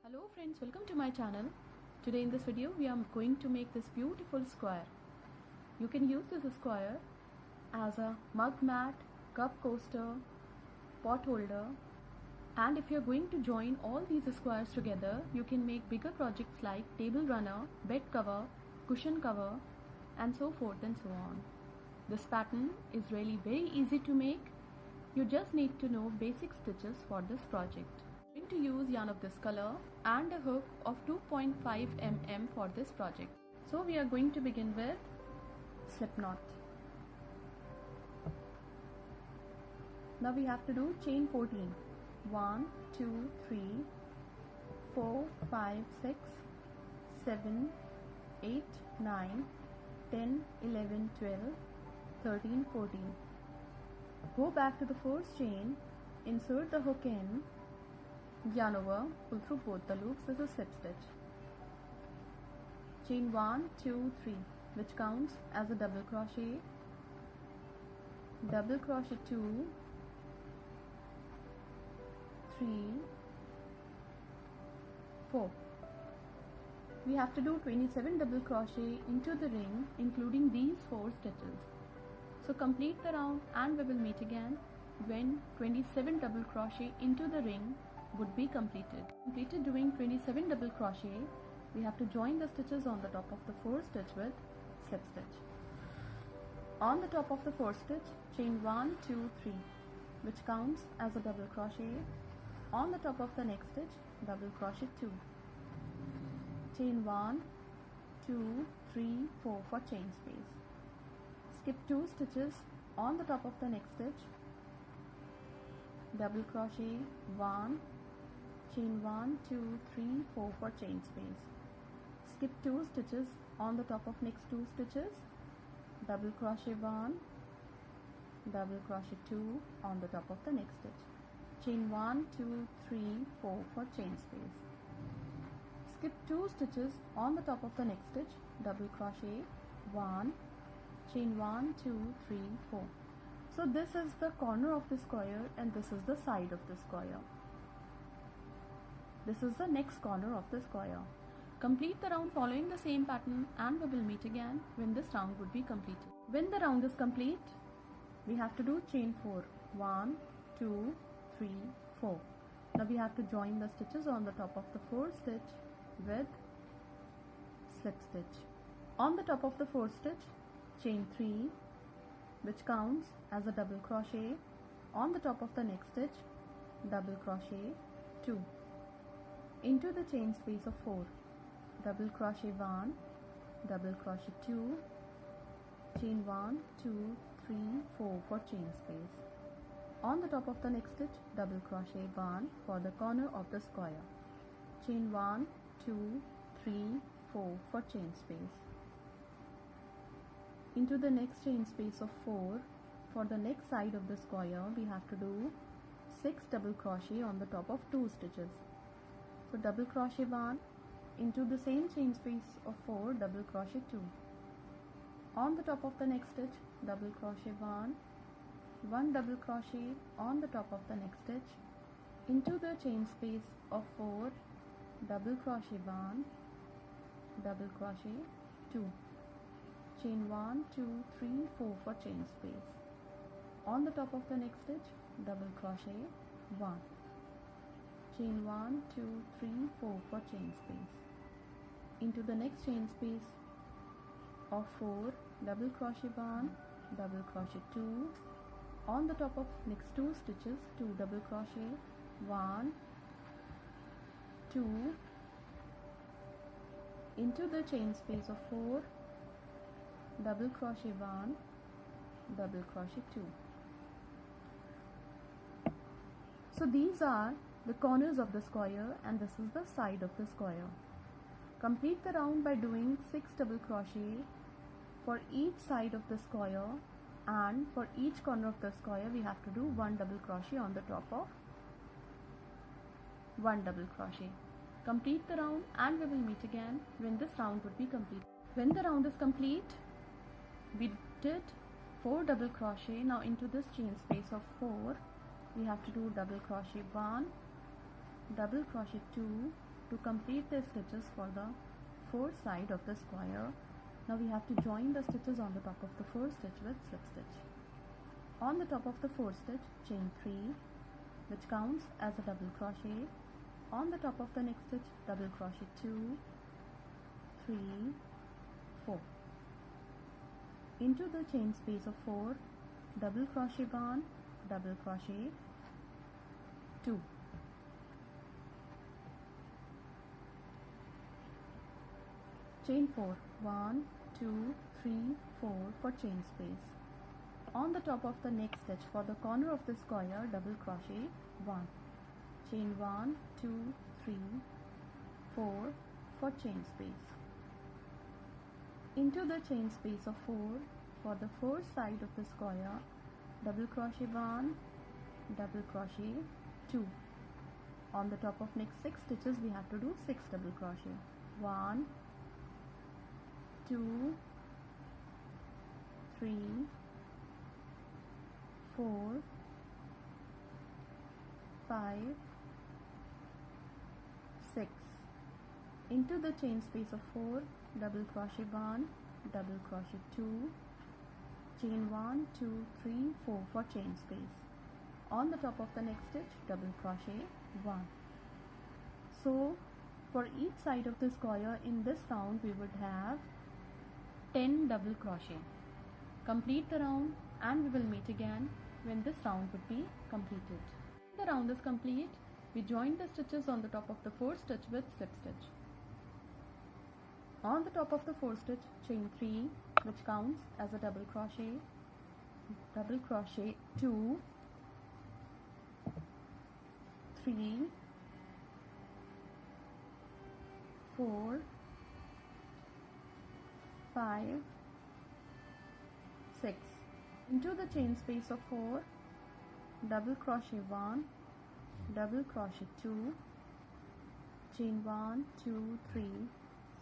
Hello friends, welcome to my channel. Today in this video we are going to make this beautiful square. You can use this square as a mug mat, cup coaster, pot holder, and if you are going to join all these squares together, you can make bigger projects like table runner, bed cover, cushion cover, and so forth and so on. This pattern is really very easy to make. You just need to know basic stitches for this project. I'm going to use yarn of this color and a hook of 2.5 mm for this project. So we are going to begin with slip knot. Now we have to do chain 14. 1, 2, 3, 4, 5, 6, 7, 8, 9, 10, 11, 12, 13, 14. Go back to the first chain, insert the hook in, yarn over, pull through both the loops. This is slip stitch. Chain 1, 2, 3, which counts as a double crochet 2, 3, 4. We have to do 27 double crochet into the ring, including these 4 stitches. So complete the round and we will meet again when 27 double crochet into the ring would be completed. Completed doing 27 double crochet, we have to join the stitches on the top of the first stitch with slip stitch. On the top of the first stitch, chain 1, 2, 3, which counts as a double crochet. On the top of the next stitch, double crochet 2. Chain 1, 2, 3, 4 for chain space. Skip 2 stitches on the top of the next stitch, double crochet 1, chain 1, 2, 3, 4 for chain space. Skip 2 stitches on the top of next 2 stitches, double crochet 1, double crochet 2 on the top of the next stitch. Chain 1, 2, 3, 4 for chain space. Skip 2 stitches on the top of the next stitch, double crochet 1, chain 1, 2, 3, 4. So this is the corner of the square and this is the side of the square. This is the next corner of the square. Complete the round following the same pattern and we will meet again when this round would be completed. When the round is complete, we have to do chain 4. 1, 2, 3, 4. Now we have to join the stitches on the top of the fourth stitch with slip stitch. On the top of the fourth stitch, chain 3, which counts as a double crochet. On the top of the next stitch, double crochet 2. Into the chain space of 4, double crochet 1, double crochet 2, chain 1, 2, 3, 4 for chain space. On the top of the next stitch, double crochet 1 for the corner of the square. Chain 1, 2, 3, 4 for chain space. Into the next chain space of 4, for the next side of the square, we have to do 6 double crochet on the top of 2 stitches. So double crochet 1, into the same chain space of 4, double crochet 2. On the top of the next stitch, double crochet 1 double crochet on the top of the next stitch. Into the chain space of 4, double crochet 1, double crochet 2. Chain 1, 2, 3, 4 for chain space. On the top of the next stitch, double crochet 1. Chain 1, 2, 3, 4 for chain space. Into the next chain space of 4, double crochet 1, double crochet 2. On the top of next 2 stitches, 2 double crochet 1, 2. Into the chain space of 4, double crochet 1, double crochet 2. So these are the corners of the square and this is the side of the square. Complete the round by doing 6 double crochet for each side of the square, and for each corner of the square we have to do 1 double crochet on the top of 1 double crochet. Complete the round and we will meet again when this round would be complete. When the round is complete, we did 4 double crochet. Now into this chain space of 4, we have to do double crochet 1, double crochet 2 to complete the stitches for the fourth side of the square. Now we have to join the stitches on the top of the fourth stitch with slip stitch. On the top of the fourth stitch, chain 3, which counts as a double crochet. On the top of the next stitch, double crochet 2, 3, 4. Into the chain space of 4, double crochet 1, double crochet 2. Chain 4, 1, 2, 3, 4 for chain space. On the top of the next stitch, for the corner of the square, double crochet 1. Chain 1, 2, 3, 4 for chain space. Into the chain space of 4, for the fourth side of the square, double crochet 1, double crochet 2. On the top of next 6 stitches, we have to do 6 double crochet. 1, 2, 3, 4, 5, 6. Into the chain space of 4, double crochet 1, double crochet 2, chain 1, 2, 3, 4 for chain space. On the top of the next stitch, double crochet 1. So for each side of the square in this round we would have 10 double crochet. Complete the round and we will meet again when this round would be completed. When the round is complete, we join the stitches on the top of the fourth stitch with slip stitch. On the top of the fourth stitch, chain 3, which counts as a double crochet 2, 3, 4, 5, 6. Into the chain space of 4, double crochet 1, double crochet 2, chain 1, 2, 3,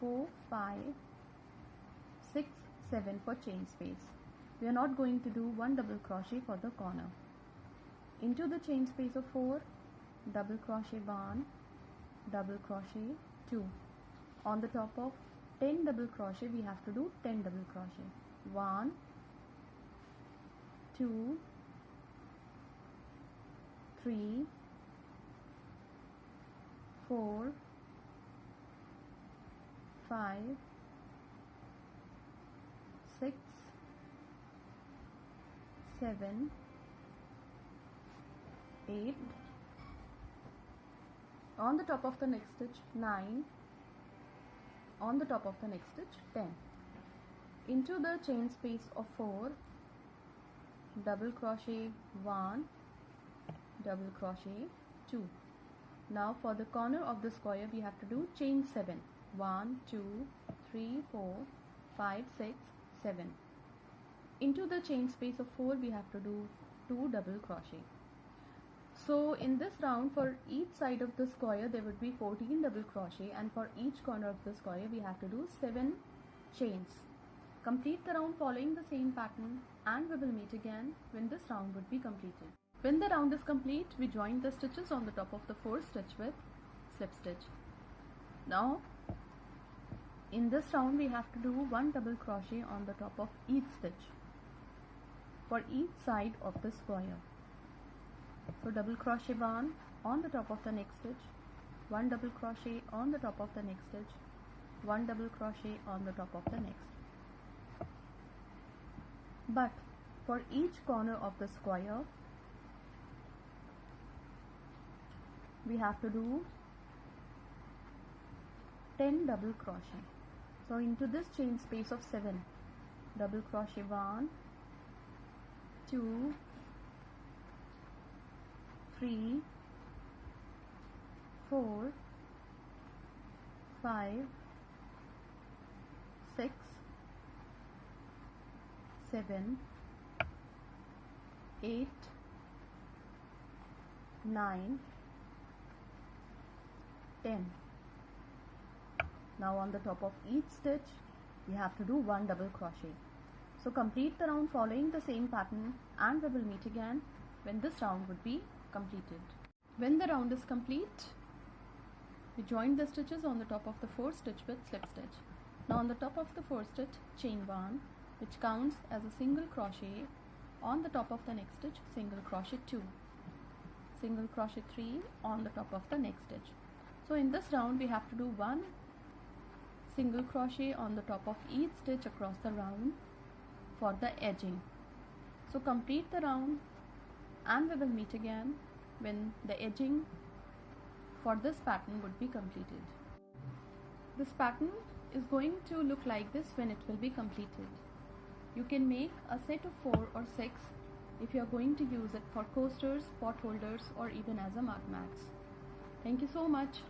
4, 5, 6, 7 for chain space. We are not going to do 1 double crochet for the corner. Into the chain space of 4, double crochet 1, double crochet 2. On the top of 10 double crochet, we have to do 10 double crochet. 1, 2, 3, 4, 5, 6, 7, 8. On the top of the next stitch, 9. On the top of the next stitch, 10. Into the chain space of 4, double crochet 1, double crochet 2. Now for the corner of the square we have to do chain 7. 1, 2, 3, 4, 5, 6, 7. Into the chain space of 4 we have to do 2 double crochet. So in this round, for each side of the square there would be 14 double crochet, and for each corner of the square we have to do 7 chains. Complete the round following the same pattern and we will meet again when this round would be completed. When the round is complete, we join the stitches on the top of the fourth stitch with slip stitch. Now in this round we have to do 1 double crochet on the top of each stitch for each side of the square. So double crochet 1 on the top of the next stitch, 1 double crochet on the top of the next stitch, 1 double crochet on the top of the next. But for each corner of the square we have to do 10 double crochet. So into this chain space of 7, double crochet 1, 2, 3, 4, 5, 6, 7, 8, 9, 10. Now on the top of each stitch we have to do 1 double crochet. So complete the round following the same pattern and we will meet again when this round would be completed. When the round is complete, We joined the stitches on the top of the 4th stitch with slip stitch. Now on the top of the 4th stitch, chain 1, which counts as a single crochet. On the top of the next stitch, single crochet 2, single crochet 3 on the top of the next stitch. So in this round we have to do 1 single crochet on the top of each stitch across the round for the edging. So complete the round and we will meet again when the edging for this pattern would be completed. This pattern is going to look like this when it will be completed. You can make a set of 4 or 6 if you are going to use it for coasters, pot holders, or even as a mark mats. Thank you so much.